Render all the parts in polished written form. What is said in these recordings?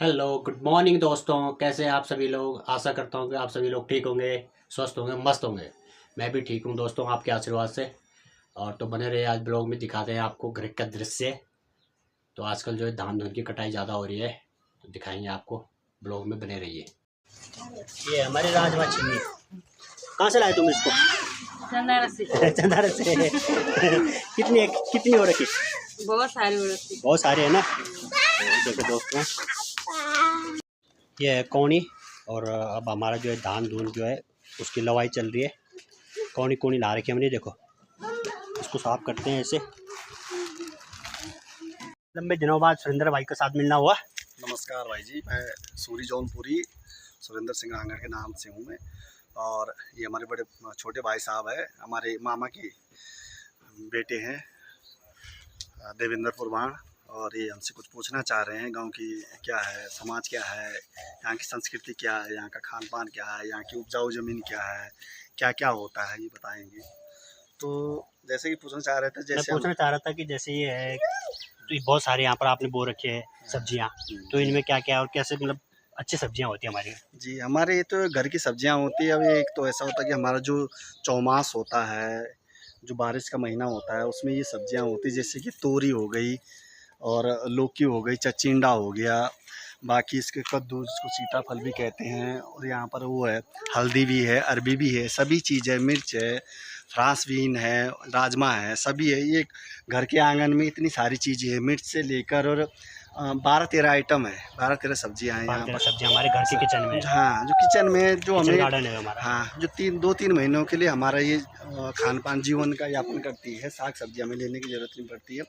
Hello good morning दोस्तों, कैसे हैं आप सभी लोग। आशा करता हूं कि आप सभी लोग ठीक होंगे, स्वस्थ होंगे, मस्त होंगे। मैं भी ठीक हूं दोस्तों, आपके आशीर्वाद से। और तो बने रहे, आज ब्लॉग में दिखाते हैं आपको घर का दृश्य। तो आजकल जो है धान धुन की कटाई ज़्यादा हो रही है, तो दिखाएंगे आपको, ब्लॉग में बने रहिए। ये हमारे राजमा छिमी, कहाँ से लाए तुम इसको? चंदार से। कितनी कितनी हो रखी? बहुत सारी हो रखी। बहुत सारे है ना। देखो दोस्तों, ये है कौनी। और अब हमारा जो है धान धून जो है उसकी लवाई चल रही है। कौनी कौनी ला रखी है हमने, देखो इसको साफ करते हैं ऐसे। लंबे दिनों बाद सुरेंद्र भाई के साथ मिलना हुआ। नमस्कार भाई जी, मैं सूरी जौनपुरी सुरेंद्र सिंह आंगड़ के नाम से हूँ मैं। और ये हमारे बड़े छोटे भाई साहब है, हमारे मामा के बेटे हैं देवेंद्र पुरवाण। और ये हमसे कुछ पूछना चाह रहे हैं, गांव की क्या है, समाज क्या है, यहाँ की संस्कृति क्या है, यहाँ का खान पान क्या है, यहाँ की उपजाऊ ज़मीन क्या है, क्या क्या होता है, ये बताएंगे। तो जैसे कि पूछना चाह रहे थे, जैसे मैं पूछना चाह रहा था कि जैसे ये है तो ये बहुत सारे यहाँ पर आपने बो रखे हैं सब्जियाँ, तो इनमें क्या क्या और कैसे मतलब अच्छी सब्जियाँ होती हैं हमारी? जी, हमारे ये तो घर की सब्जियां होती है। अब एक तो ऐसा होता है कि हमारा जो चौमास होता है, जो बारिश का महीना होता है, उसमें ये सब्जियां होती है, जैसे कि तोरी हो गई और लौकी हो गई, चचिंडा हो गया, बाकी इसके कद्दू जिसको सीताफल भी कहते हैं। और यहाँ पर वो है, हल्दी भी है, अरबी भी है, सभी चीज़ है, मिर्च है, फ्रांस बीन है, राजमा है, सभी है। ये घर के आंगन में इतनी सारी चीज़ें हैं, मिर्च से लेकर और 12-13 आइटम है, 12-13 सब्जियाँ हैं यहाँ पर। सब्जियाँ हमारे घर के किचन में। हाँ, जो किचन में जो हमें गार्डन है हमारा। हाँ, जो 2-3 महीनों के लिए हमारा ये खान पान जीवन का यापन करती है। साग सब्जी हमें लेने की ज़रूरत नहीं पड़ती है,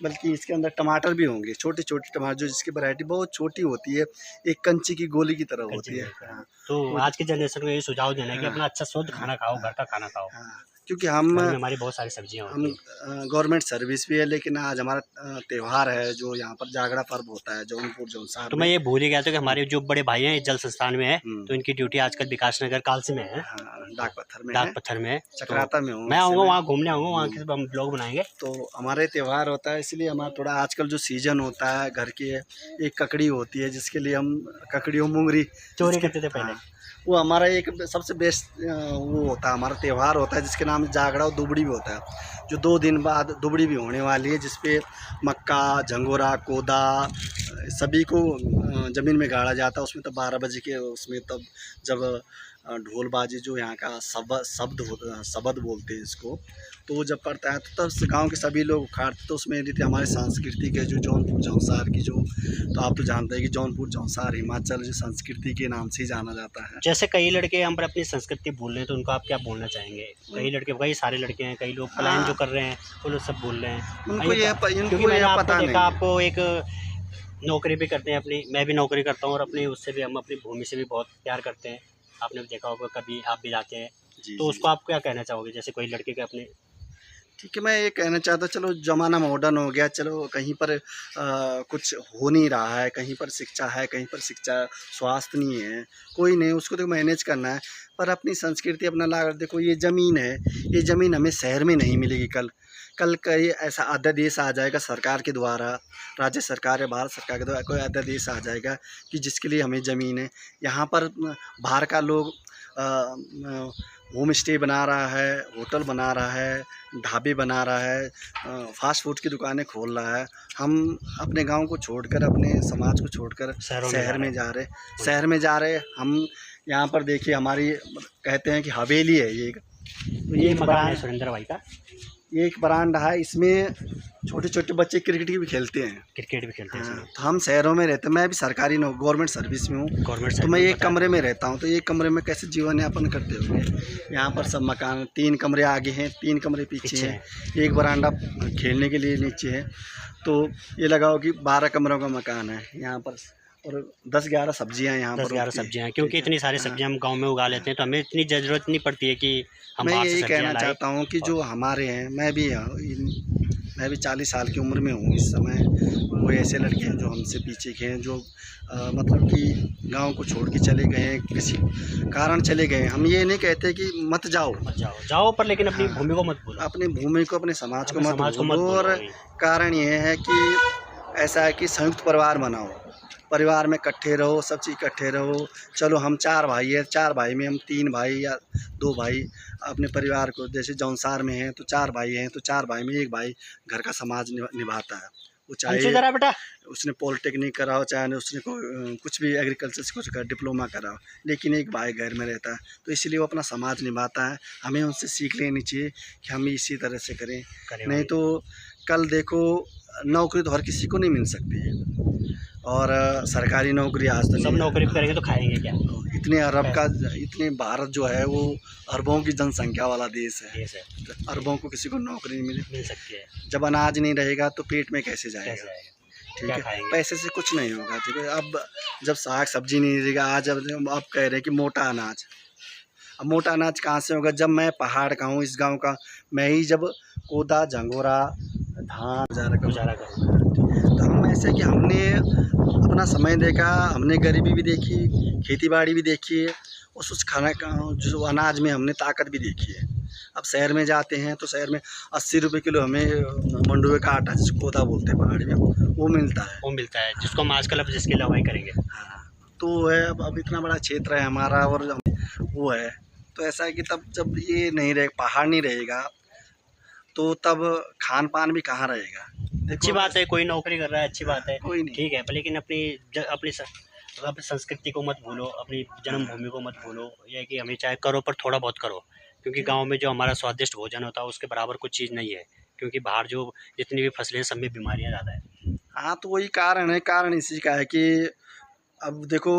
बल्कि इसके अंदर टमाटर भी होंगे, छोटे छोटे टमाटर, जो जिसकी वैरायटी बहुत छोटी होती है, एक कंची की गोली की तरह होती है। हाँ, तो आज के जनरेशन को ये सुझाव देना है कि अपना अच्छा शुद्ध खाना खाओ, घर का खाना खाओ। हाँ, क्योंकि हमारी बहुत सारी सब्जियां हम गवर्नमेंट सर्विस भी है, लेकिन आज हमारा त्यौहार है जो यहाँ पर जागड़ा पर्व होता है जौनपुर जौनसार। तो मैं ये भूल ही गया था कि हमारे जो बड़े भाई हैं जल संस्थान में है, तो इनकी ड्यूटी आजकल विकास नगर कालसी में है। हाँ, डाक पत्थर में चक्राता में हूँ। मैं आऊँगा, वहाँ घूमने आऊँगा, वहाँ के हम ब्लॉग बनाएंगे। तो हमारे त्यौहार होता है, इसलिए हमारा थोड़ा आजकल जो सीजन होता है, घर की एक ककड़ी होती है जिसके लिए हम ककड़ी और मुंगरी चोरी करते थे पहले। वो हमारा एक सबसे बेस्ट वो होता है, हमारा त्यौहार होता है जिसके नाम जागड़ा और दुबड़ी भी होता है, जो 2 दिन बाद दुबड़ी भी होने वाली है, जिसपे मक्का, झंगोरा, कोदा सभी को ज़मीन में गाड़ा जाता है। उसमें तब 12 बजे के उसमें तब जब ढोल बाजी जो यहाँ का शब्द बोलते हैं इसको, तो वो जब पड़ता है तो तब गांव के सभी लोग उखाड़ते। तो उसमें रीति हमारे सांस्कृतिक है जो जौनपुर जौनसार की जो, तो आप तो जानते हैं कि जौनपुर जौनसार हिमाचल जो संस्कृति के नाम से ही जाना जाता है। जैसे कई लड़के हम पर अपनी संस्कृति भूल रहे हैं, तो उनको आप क्या बोलना चाहेंगे? कई लड़के, कई सारे लड़के हैं, कई लोग पलायन जो कर रहे हैं वो लोग सब बोल रहे हैं, उनको ये पता नहीं। आपको एक नौकरी भी करते हैं अपनी, मैं भी नौकरी करता हूँ, और अपनी उससे भी हम अपनी भूमि से भी बहुत प्यार करते हैं। आपने देखा होगा, कभी आप भी जाते हैं, तो उसको आप क्या कहना चाहोगे? जैसे कोई लड़के के अपने, ठीक है, मैं ये कहना चाहता, चलो ज़माना मॉडर्न हो गया, चलो कहीं पर कुछ हो नहीं रहा है, कहीं पर शिक्षा है, कहीं पर शिक्षा स्वास्थ्य नहीं है, कोई नहीं, उसको तो मैनेज करना है। पर अपनी संस्कृति अपना ला, देखो ये ज़मीन है, ये ज़मीन हमें शहर में नहीं मिलेगी। कल कहीं ऐसा अध्यादेश आ जाएगा सरकार के द्वारा, राज्य सरकार या भारत सरकार के द्वारा कोई अध्यादेश आ जाएगा कि जिसके लिए हमें ज़मीन है। यहाँ पर बाहर का लोग होम स्टे बना रहा है, होटल बना रहा है, ढाबे बना रहा है, फास्ट फूड की दुकानें खोल रहा है। हम अपने गांव को छोड़कर, अपने समाज को छोड़कर शहर में जा रहे। हम यहाँ पर देखिए, हमारी कहते हैं कि हवेली है ये मकान है सुरेंद्र भाई का, ये एक बरामदा है, इसमें छोटे छोटे बच्चे क्रिकेट भी खेलते हैं। हाँ, तो हम शहरों में रहते हैं, मैं भी सरकारी गवर्नमेंट सर्विस में हूँ, तो मैं एक कमरे में रहता हूँ। तो एक कमरे में कैसे जीवन यापन करते होंगे? यहाँ पर सब मकान, 3 कमरे आगे हैं, 3 कमरे पीछे हैं, एक बरामदा खेलने के लिए नीचे है। तो ये लगाओ कि 12 कमरों का मकान है यहाँ पर, और 10-11 सब्जियाँ यहाँ पर, 10-11 सब्जियाँ, क्योंकि इतनी सारी सब्जियाँ हम गाँव में उगा लेते हैं, तो हमें इतनी ज़रूरत नहीं पड़ती है कि हम। मैं यही कहना चाहता हूँ कि जो हमारे हैं, मैं भी 40 साल की उम्र में हूँ इस समय। वो ऐसे लड़के हैं जो हमसे पीछे के हैं, जो मतलब कि गांव को छोड़ के चले गए हैं, किसी कारण चले गए हैं। हम ये नहीं कहते कि मत जाओ, पर लेकिन अपनी भूमि को मत भूलो, अपनी भूमि को, अपने समाज को मत भूलो। और कारण ये है कि ऐसा है कि संयुक्त परिवार बनाओ, परिवार में इकट्ठे रहो, सब चीज़ इकट्ठे रहो। चलो हम 4 भाई हैं, 4 भाई में हम 3 भाई या 2 भाई अपने परिवार को, जैसे जौनसार में हैं तो 4 भाई हैं, तो 4 भाई में 1 भाई घर का समाज निभाता है। वो चाहे बेटा उसने पॉलिटेक्निक करा हो, चाहे उसने कुछ भी एग्रीकल्चर से कुछ डिप्लोमा करा हो, लेकिन 1 भाई घर में रहता है, तो इसलिए वो अपना समाज निभाता है। हमें उनसे सीख लेनी चाहिए कि हम इसी तरह से करें। नहीं तो कल देखो नौकरी तो हर किसी को नहीं मिल सकती है, और सरकारी नौकरी आज तो सब नौकरी करेंगे तो खाएंगे क्या? इतने भारत जो है वो अरबों की जनसंख्या वाला देश है। तो अरबों को किसी को नौकरी नहीं मिल सकती है। जब अनाज नहीं रहेगा तो पेट में कैसे जाएगा? ठीक है, पैसे से कुछ नहीं होगा। ठीक है, अब जब साग सब्जी नहीं रहेगा, आज अब कह रहे हैं कि मोटा अनाज, अब मोटा अनाज कहाँ से होगा? जब मैं पहाड़ का हूँ, इस गांव का, मैं ही जब कोदा झंगोरा धान गुजारा करूँ। तो हम ऐसे कि हमने अपना समय देखा, हमने गरीबी भी देखी, खेती बाड़ी भी देखी है, उस खाना का जो अनाज में हमने ताकत भी देखी है। अब शहर में जाते हैं तो शहर में 80 रुपये किलो हमें मंडुए का आटा, जिसको कोदा बोलते हैं पहाड़ी में, वो मिलता है, जिसको हम आजकल अब जिसकी लवाई करेंगे। हाँ, तो है अब इतना बड़ा क्षेत्र है हमारा, और वो है तो ऐसा है कि तब जब ये नहीं रहे, पहाड़ नहीं रहेगा, तो तब खान पान भी कहाँ रहेगा? अच्छी बात है, कोई नौकरी कर रहा है, अच्छी बात है, कोई नहीं, ठीक है, लेकिन अपनी संस्कृति को मत भूलो, अपनी जन्मभूमि को मत भूलो। यह कि हमें चाहे करो पर थोड़ा बहुत करो, क्योंकि गांव में जो हमारा स्वादिष्ट भोजन होता है उसके बराबर कुछ चीज़ नहीं है, क्योंकि बाहर जो जितनी भी फसलें हैं सब में बीमारियाँ ज़्यादा है। हाँ, तो वही कारण है। कारण इसी का है कि अब देखो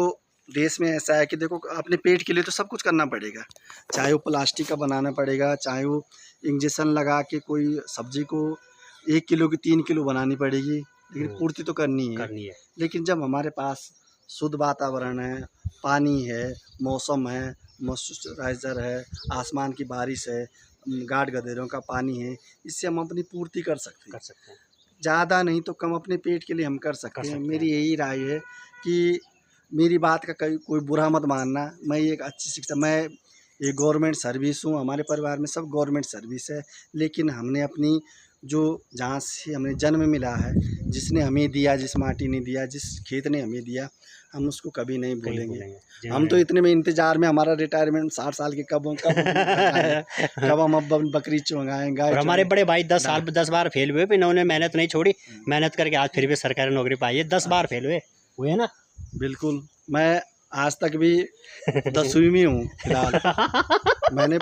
देश में ऐसा है कि देखो अपने पेट के लिए तो सब कुछ करना पड़ेगा, चाहे वो प्लास्टिक का बनाना पड़ेगा, चाहे वो इंजेक्शन लगा के कोई सब्जी को 1 किलो की 3 किलो बनानी पड़ेगी, लेकिन पूर्ति तो करनी है। लेकिन जब हमारे पास शुद्ध वातावरण है, पानी है, मौसम है, मॉइस्चराइज़र है, आसमान की बारिश है, गाड गदेरों का पानी है, इससे हम अपनी पूर्ति कर सकते हैं। ज़्यादा नहीं तो कम अपने पेट के लिए हम कर सकते हैं। मेरी यही राय है कि मेरी बात का कोई बुरा मत मानना। मैं एक अच्छी शिक्षा, मैं एक गवर्नमेंट सर्विस हूँ, हमारे परिवार में सब गवर्नमेंट सर्विस है, लेकिन हमने अपनी जो जहाँ से हमें जन्म मिला है, जिसने हमें दिया, जिस माटी ने दिया, जिस खेत ने हमें दिया, हम उसको कभी नहीं भूलेंगे। हम तो इतने में इंतजार में, हमारा रिटायरमेंट 60 साल के कब हम अब बकरी चुंगाएंगे। और हमारे बड़े भाई 10 बार फेल हुए, इन्होंने मेहनत नहीं छोड़ी, मेहनत करके आज फिर भी सरकारी नौकरी पाई है। 10 बार फेल हुए ना। बिल्कुल, मैं आज तक भी 10वीं में हूँ फिलहाल। मैंने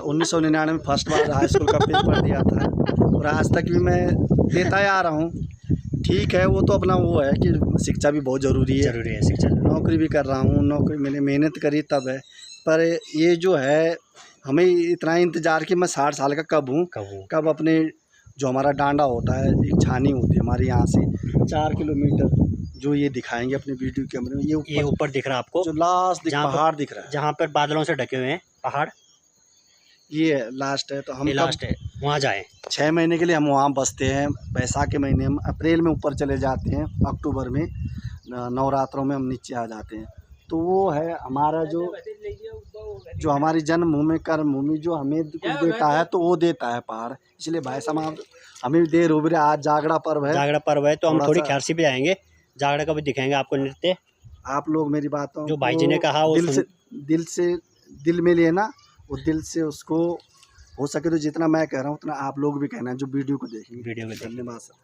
1999 में फर्स्ट बार हाई स्कूल का पेपर दिया था, और आज तक भी मैं देता ही आ रहा हूँ। ठीक है, वो तो अपना वो है कि शिक्षा भी बहुत ज़रूरी है शिक्षा। नौकरी भी कर रहा हूँ, नौकरी मैंने मेहनत करी तब है, पर ये जो है हमें इतना इंतज़ार कि मैं 60 साल का कब अपने जो हमारा डांडा होता है, एक छानी होती है हमारे यहाँ से 4 किलोमीटर, जो ये दिखाएंगे अपने वीडियो कैमरे में, ये ऊपर दिख रहा है आपको, जो लास्ट पहाड़ दिख रहा है, जहाँ पर बादलों से ढके हुए हैं पहाड़, ये लास्ट है। तो हम लास्ट है, वहाँ जाएँ। 6 महीने के लिए हम वहाँ बसते हैं। बैसाख के महीने हम अप्रैल में ऊपर चले जाते हैं, अक्टूबर में नवरात्रों में हम नीचे आ जाते हैं। तो वो है हमारा जो हमारी जन्मभूमि, कर्मभूमि, जो हमें कुछ देता है तो वो देता है पहाड़। इसलिए भाई साहब हमें भी देर हो रही, आज जागड़ा पर्व है, तो हम थोड़ी ख्याल से भी आएंगे, जागड़ा का भी दिखाएंगे आपको नृत्य। आप लोग मेरी बातों जो भाई जी ने कहा वो दिल में लेना, वो दिल से उसको हो सके तो जितना मैं कह रहा हूँ उतना आप लोग भी कहना है जो वीडियो को देखेंगे। धन्यवाद सर।